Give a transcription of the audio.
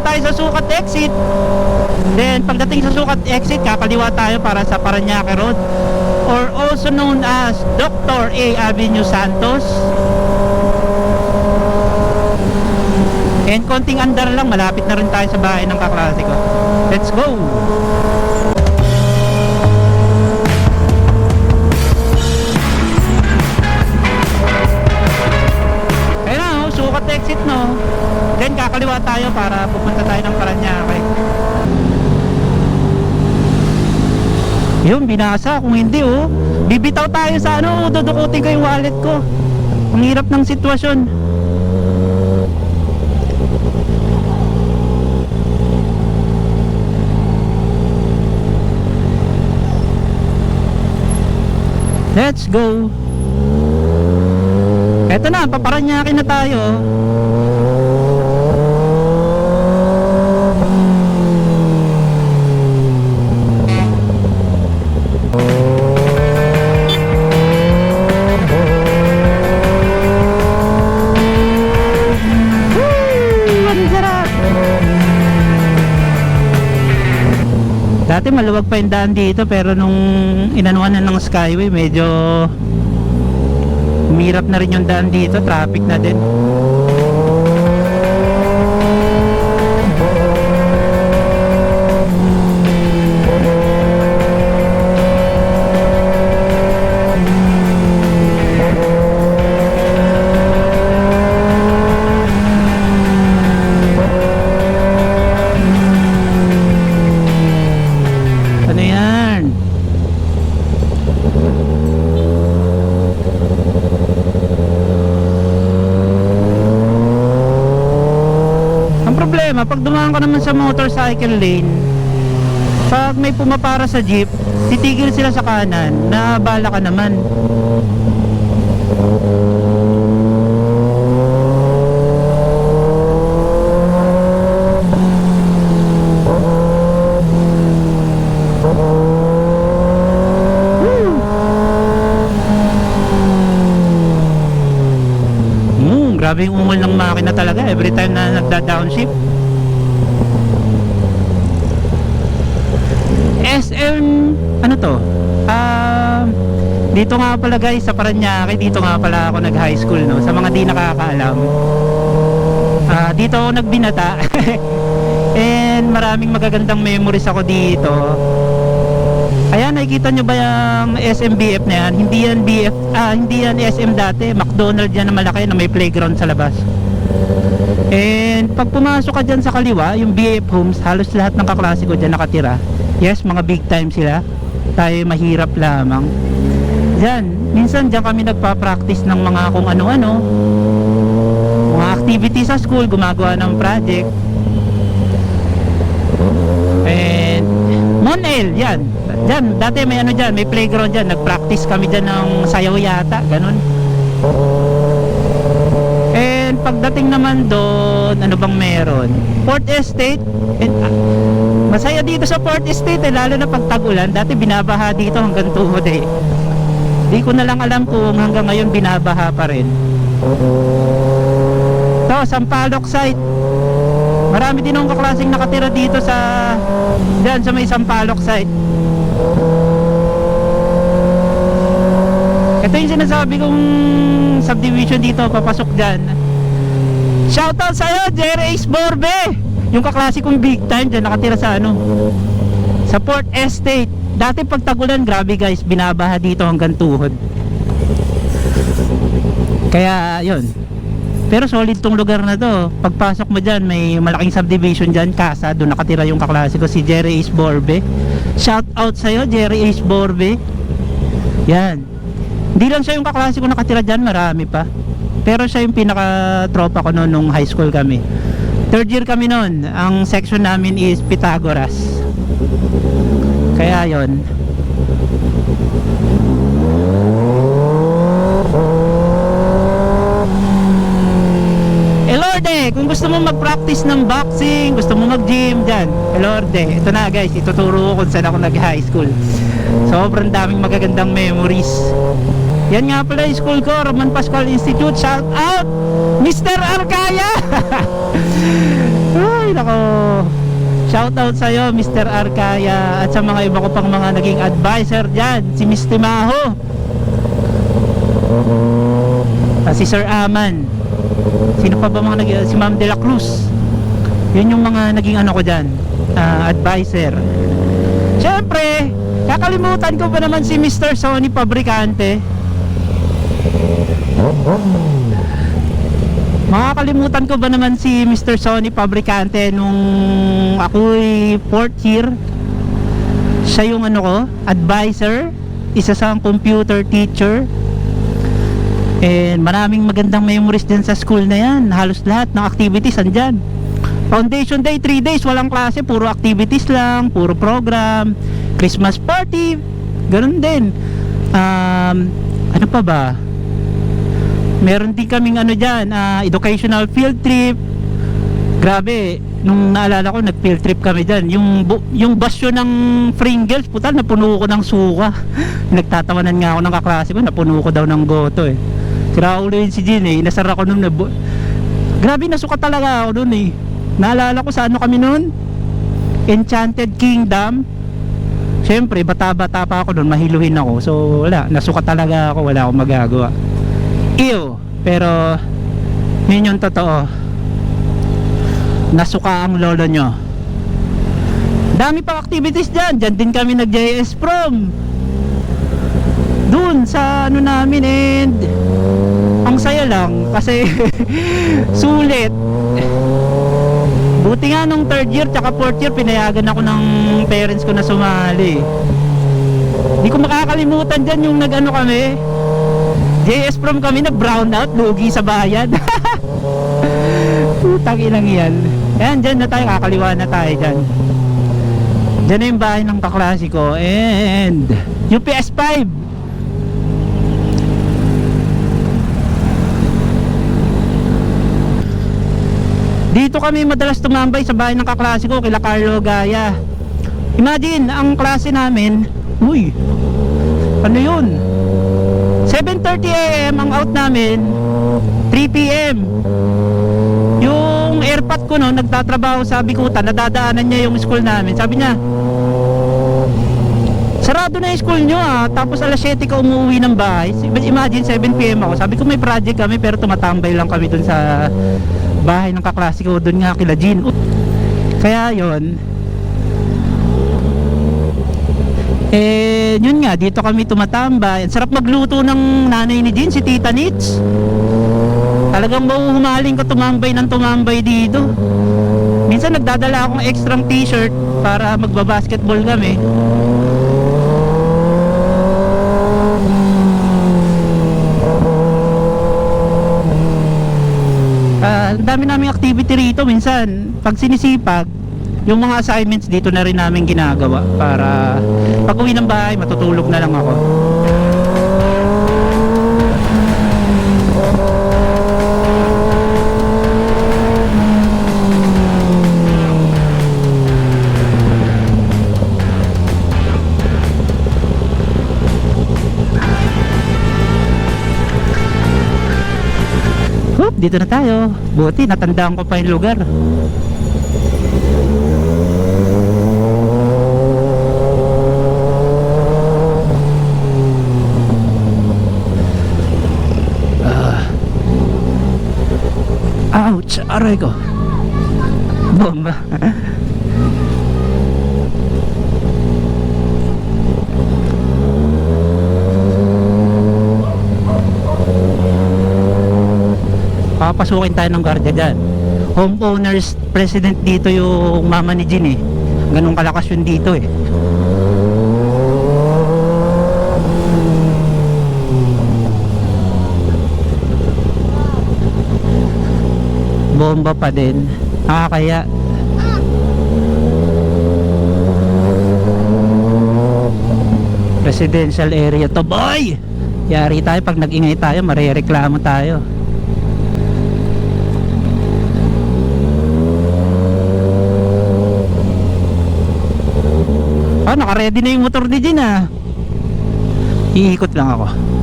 tayo sa Sukat exit. Then pagdating sa Sukat exit, kakaliwa tayo para sa Parañaque Road, or also known as Dr. A. Avenue Santos. And konting andar lang, malapit na rin tayo sa bahay ng kaklase ko. Let's go! Ayun na, oh, Sukat exit, no? Then kakaliwa tayo para pupunta tayo ng Parañaque. Yun, binasa. Kung hindi, oh, bibitaw tayo sa ano, dudukutin ko yung wallet ko. Ang hirap ng sitwasyon. Let's go. Eto na, Parañaque na tayo. Dati maluwag pa yung daan dito, pero nung inanuhan na ng Skyway, medyo umirap na rin yung daan dito, traffic na din. Pag dumaan ka naman sa motorcycle lane, pag may pumapara sa jeep, titigil sila sa kanan, nabala ka naman. Grabe yung ungol ng makina talaga every time na nagda-downshift. SM, ano to? Dito nga pala guys, sa Parañaque, dito nga pala ako nag-high school, no? Sa mga di nakakaalam. Dito ako nagbinata. And maraming magagandang memories ako dito. Ayan, nakikita nyo ba yung SMBF na yan? Hindi yan SM dati. McDonald's yan na malaki na may playground sa labas. And pag pumasok ka dyan sa kaliwa, yung BF Homes, halos lahat ng kaklase ko dyan nakatira. Yes, mga big time sila. Tayo mahirap lamang. Dyan, minsan dyan kami nagpa-practice ng mga kung ano-ano, mga activities sa school, gumagawa ng project. And Monel, yan. Dyan, dati may ano dyan, may playground dyan. Nag-practice kami dyan ng sayaw yata, ganun. And pagdating naman doon, ano bang meron? Port Estate. And, masaya dito sa Port Estate, lalo na pag tag-ulan. Dati binabaha dito hanggang tuhod eh. Di ko na lang alam kung hanggang ngayon binabaha pa rin. Ito, Sampaloc site. Marami din akong kaklaseng nakatira dito sa dyan sa may Sampaloc site. Ito yung sinasabi kong subdivision dito, papasok dyan. Shoutout sa'yo, Jerry Ace Borbe! Yung kaklase kong big time dyan, nakatira sa ano, sa Port Estate. Dati pag tagulan, grabe guys, binabaha dito hanggang tuhod. Kaya yun. Pero solid tong lugar na to. Pagpasok mo dyan, may malaking subdivision dyan, casa, doon nakatira yung kaklase ko, si Jerry Ace Borbe. Shout out sa'yo, Jerry Ace Borbe. Yan. Hindi lang siya yung kaklase ko nakatira dyan, marami pa. Pero siya yung pinaka-tropa ko noon nung high school kami. Third year kami noon. Ang section namin is Pythagoras. Kaya yon. Elorde, kung gusto mo mag-practice ng boxing, gusto mo mag-gym dyan, Elorde, ito na guys, ituturo ko kung saan ako nag-high school. Sobrang daming magagandang memories. Yan nga pala yung school ko, Roman Pascual Institute. Shout out Mr. Arcaya. Ay nako, out sa'yo, Mr. Arcaya, at sa mga iba ko pang mga naging advisor dyan, si Miss Timaho, si Sir Aman, sino pa ba mga naging, si Ma'am De La Cruz. Yun yung mga naging ano ko dyan, advisor. Siyempre, kakalimutan ko ba naman si Mr. Sonny Fabricante. Makakalimutan ko ba naman si Mr. Sonny Fabricante nung ako'y 4th year. Siya yung ano ko, advisor, isa sa computer teacher. And maraming magandang memories din sa school na yan. Halos lahat ng activities andyan. Foundation Day, 3 days, walang klase, puro activities lang, puro program. Christmas party, ganun din. Ano pa ba? Meron din kaming ano dyan, educational field trip. Grabe, nung naalala ko, nag field trip kami dyan. Yung basyo ng Pringles, putal, napuno ko ng suka. Nagtatawanan nga ako ng kaklase ko, napuno ko daw ng goto eh. Siraulo yun si Jean eh, inasar ako nung grabe, nasuka talaga ako dun eh. Naalala ko sa ano kami nun, Enchanted Kingdom. Siyempre, bata-bata pa ako dun, mahiluhin ako. So wala, nasuka talaga ako, wala akong magagawa. Ew, pero yun yung totoo, nasuka ang lolo nyo. Dami pang activities dyan. Dyan din kami nag-JS prom, dun sa ano namin, and ang saya lang kasi sulit. Buti nga nung 3rd year tsaka 4th year pinayagan ako ng parents ko na sumali. Hindi ko makakalimutan dyan yung nag-ano kami, JS prom kami, nag-brown out, lugi sa bayan. Putang ilang yan. Yan, dyan na tayo, kakaliwa na tayo dyan. Dyan na yung bahay ng kaklase ko. And UPS 5. Dito kami madalas tumambay sa bahay ng kaklase ko, kila Carlo Gaya. Imagine, ang klase namin, uy, ano yun, 7:30 AM ang out namin, 3 PM. Yung airpot ko no, nagtatrabaho sa Bikutan, nadadaanan niya yung school namin. Sabi niya, sarado na yung school nyo tapos alas 7 ka umuwi ng bahay. Imagine, 7 PM ako. Sabi ko may project kami pero tumatambay lang kami dun sa bahay ng kaklase ko, dun nga kila Jean. Kaya yon. Yun nga, dito kami tumatambay. Ang sarap magluto ng nanay ni Jean, si Tita Nits. Talagang mahuhumaling ko tumambay ng tumambay dito. Minsan nagdadala akong extra t-shirt para magbabasketball kami. Ang dami naming activity rito. Minsan pag sinisipag, yung mga assignments dito na rin namin ginagawa para pag uwi ng bahay matutulog na lang ako. Dito na tayo. Buti natandaan ko pa yung lugar. Ouch! Aray ko. Bomba. Papasukin tayo ng guardia dyan. Homeowners president dito yung mama ni Jean eh. Ganun kalakas yun dito eh. Bomba pa din. Nakakaya. Residential area to, boy! Yari tayo pag nag-ingay tayo, marereklamo tayo. Naka-ready na yung motor ni Jean Iikot lang ako.